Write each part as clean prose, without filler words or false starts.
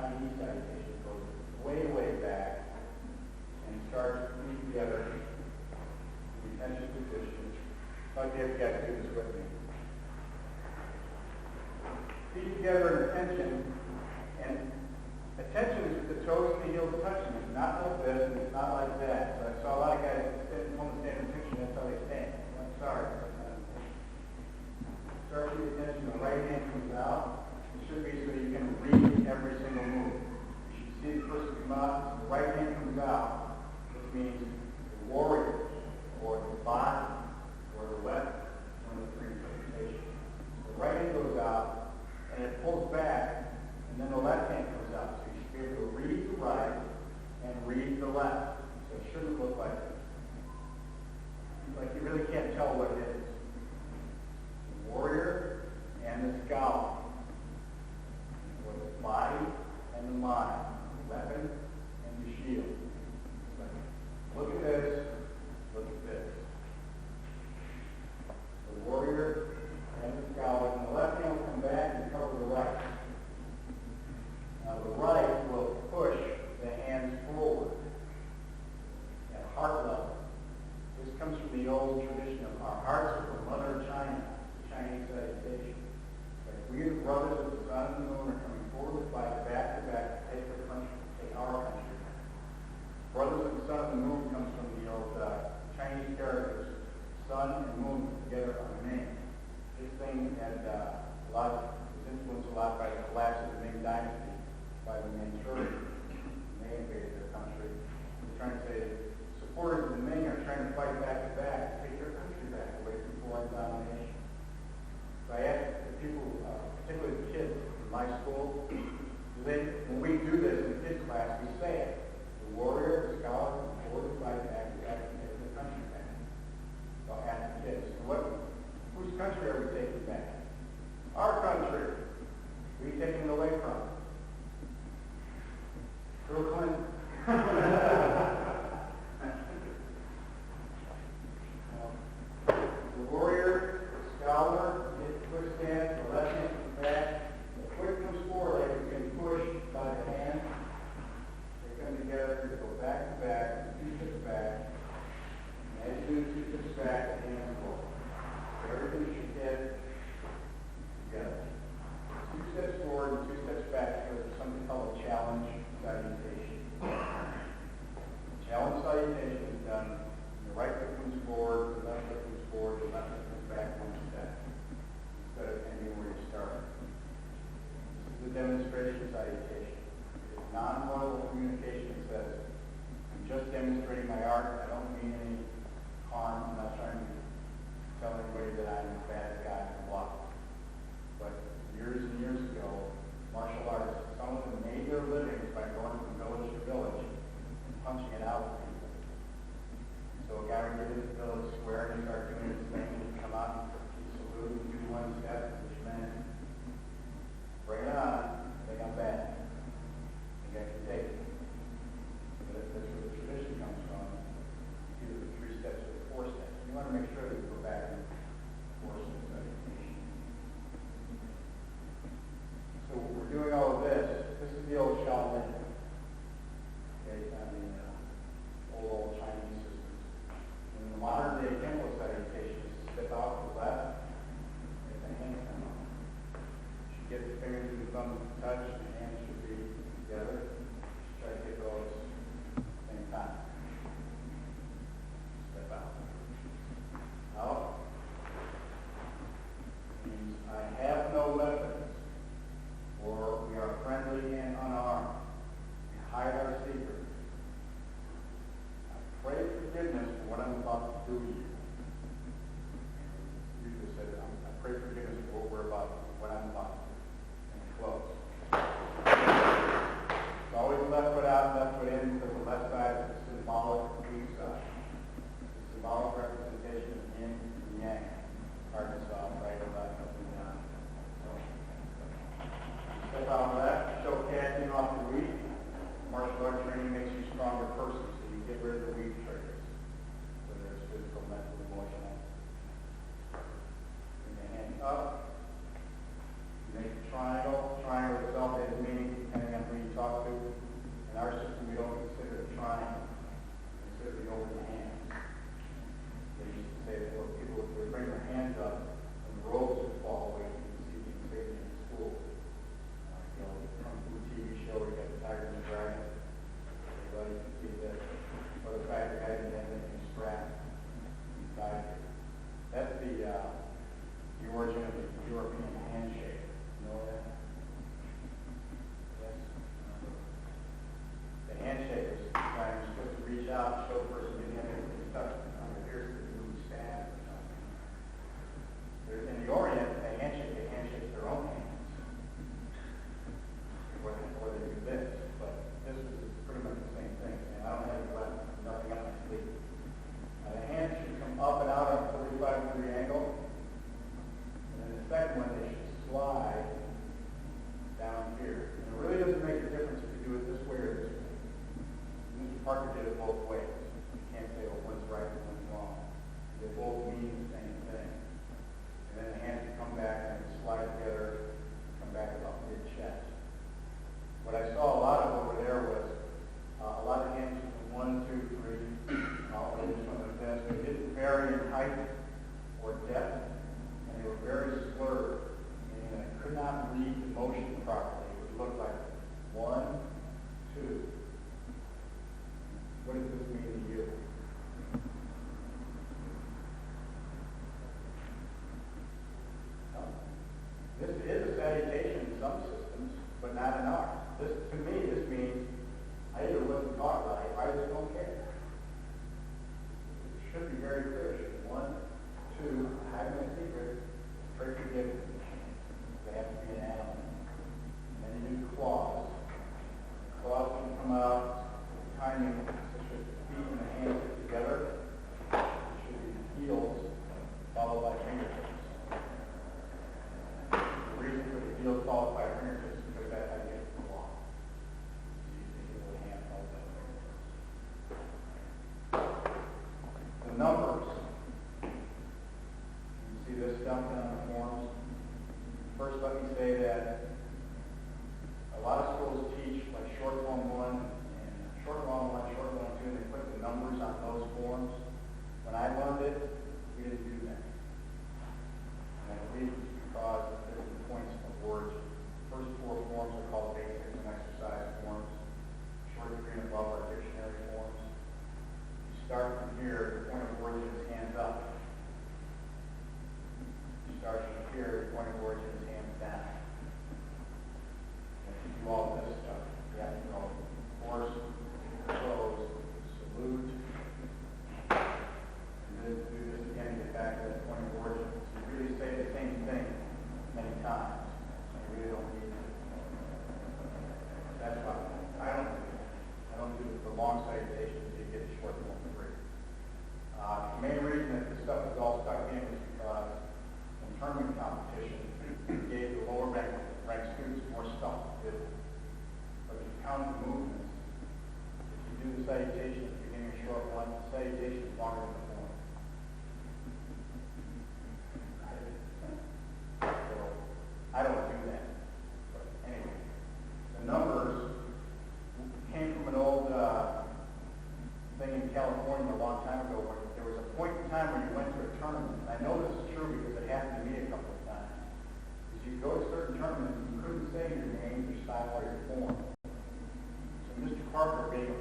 Chinese salutation goes way, way back and starts feet together, retention position. I'd like to have you guys do this with me. Feet together in attention, and attention is with the toes and the heels touching. It's not like this, and it's not like that. So I saw a lot of guys that want to stand in attention, that's how they stand. I'm sorry. Start with the attention, the right hand comes out. It should be so you can read every single move. You should see the person come out, the right hand comes out. This means the warrior, or the body, or the weapon, one of the three interpretations. The right hand goes out, and it pulls back, and then the left hand comes out. So you should be able to read the right and read the left. So it shouldn't look like this. Like you really can't tell what it is. The warrior and the scholar. Or the body and the mind. The weapon and the shield. Look at this. Look at this. The warrior and the scholar. And the left hand will come back and cover the right. Now the right will push the hands forward at heart level. This comes from the old tradition of our hearts are from Mother China, the Chinese salutation. We, the brothers of the sun and the moon, are coming forward with flags back to back to take the country, take our country. Brothers of the sun and the moon comes from the old Chinese characters. Sun and moon put together on the name. This thing had was influenced a lot by the collapse of the Ming Dynasty, by the Manchurians. They invaded their country. They're trying to say supporters of the Ming are trying to fight back to back to take their country back away from foreign domination. So I asked the people, particularly the kids in my school, when we do this in the kids class, we say it. The warrior, the scholar, can forward to fight back to back to take their country back. So I asked the kids, whose country are we taking back? Our country. Who are you taking it away from? Brooklyn. The warrior, the scholar, get the quick stance, the left hand comes back. The quick comes forward, like it's being pushed by the hand. They come together, they go back to back, 2 steps back. And as you do 2 steps back, the hands go. So everything should get together. 2 steps forward and 2 steps back, so there's something called a challenge salutation. Challenge salutation is done. The right foot comes forward, the left foot comes forward, the left foot comes back 1 step. Instead of ending where you started. This is a demonstration salutation. It's non-verbal communication. It says, I'm just demonstrating my art. I don't mean any harm. I'm not trying to tell anybody that I'm a bad guy and block. But years and years ago, martial artists, some of them made their livings by going from village to village and punching it out with people. So a guy would get in the village square and start doing his thing, and he'd come out and he'd salute and do 1 step, which meant, bring it on, I think I'm bad. I think I can take it. But that's where the tradition comes from. Either the 3 steps or the 4 steps. You want to make sure that you go back and 4 steps. So we're doing all of this. This is the old Shaolin, based on the old Chinese systems. In the modern day Kenpo salutation is to step out to the left, and the hands come up. You should get the fingers and the thumbs touch, and the hands should be together. Try to get those at the same time. Step out. Out means I have no weapons. Or we are friendly and unarmed. We hide our secrets. I pray forgiveness for what I'm about to do to you. You just said, I pray forgiveness for what we're about to do, what I'm about to do. And close. It's always left foot out, left foot in, because the left side is the symbolic of the weak side. The symbolic representation of yin and yang. Hard to solve, right or left, up and down. Step out left, show casting off the weak. Martial art training makes you a stronger person, so you get rid of the weak triggers. Whether it's physical, mental, emotional. Bring the hand up. You make a triangle. Triangle itself has meaning depending on who you talk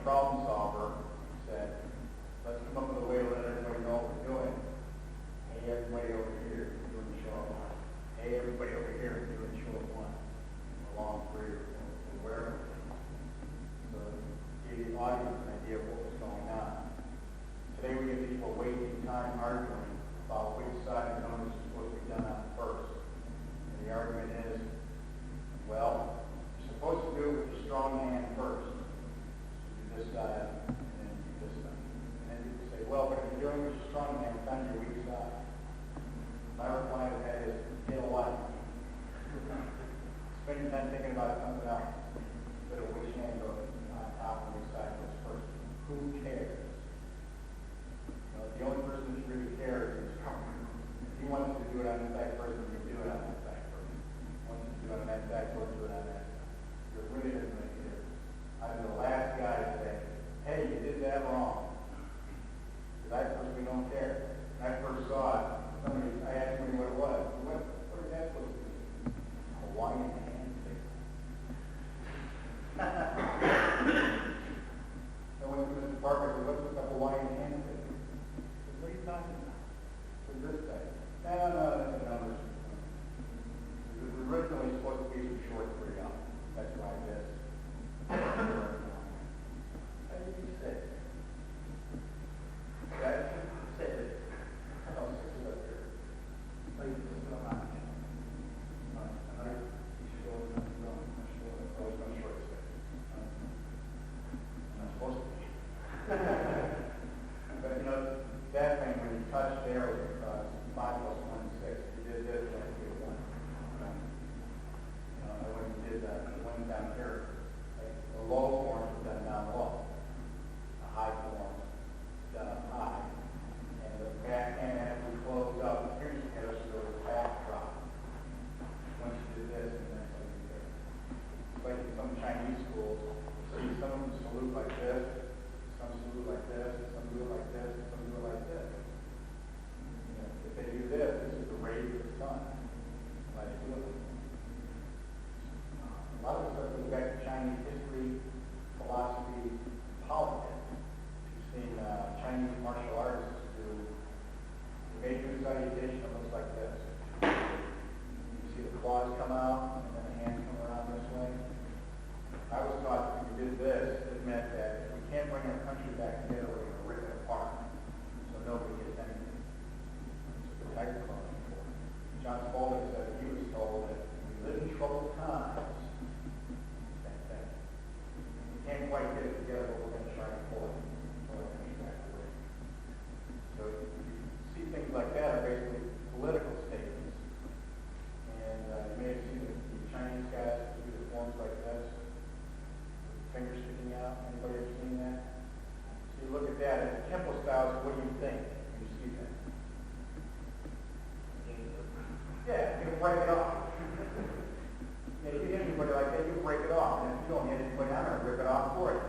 problem solver, said, let's come up with a way to let everybody know what we're doing. Hey, everybody over here, doing show up one. Hey, everybody over here, doing show up one. Along three or wherever. So give the audience an idea of what was going on. Today we get people wasting time arguing about which side of the numbers is supposed to be done on first. And the argument is, well, you're supposed to do it with the strong hand first. Do this side, and then do this side. And then people say, well, but if you're doing it with your strong hand, it's on your weak side. My reply to that is, get a life. Spend your time thinking about something else. Instead of which hand goes on top and which side goes first. Who cares? The only person that really cares is if he wants to do it on this side first, then you do it on that side first. Once you do it on that side, go do it on that side. It really doesn't make a difference. I'm the last guy to say, hey, you did that wrong. Because I personally don't care. When I first saw it, I asked somebody what it was. What is that supposed to be? Hawaiian handshake. I went to Mr. Parker and said, what's with the Hawaiian handshake? What are you talking about? What's this thing? No, that's the numbers. It was originally supposed to be some shorts for young. That's why this. How did you say? That said it. I don't know, it's up here. Like, this is not on. Another short, always no short stick. I'm not supposed to be. But you know, that thing, when you touch there, was 5 plus 1 is 6. You did this, you have to do 1. And when you did the one down here, like, the low forms were done down low. The high forms done up high. And the back hand, as we closed up, here's there was a back drop. Once you did this, and that's what you did. It's like in some Chinese schools, see some of them salute like this, some salute like this, some do it like this, some do it like this. You know, if they do this, this is the rays of the sun. Why they do it? A lot of stuff goes back to Chinese history, philosophy, politics. You've seen Chinese martial artists do the major salutation that looks like this. You see the claws come out, and then the hands come around this way. I was taught that if you did this, it meant that if we can't bring our country back together, we're going to rip it apart. So nobody gets anything. That's what the Tiger Club is for. John Spaulding said that he was told that we live in troubled times. We can't quite get it together, but we're going to try to pull it. So you see things like that are basically political statements. And you may have seen the Chinese guys do the forms like this. Fingers sticking out. Anybody ever seen that? So you look at that, and the Kenpo styles, what do you think when you see that? Yeah, you can break it off. If you hit anybody like that, you break it off. And if you don't hit anybody, I'm going to rip it off for you.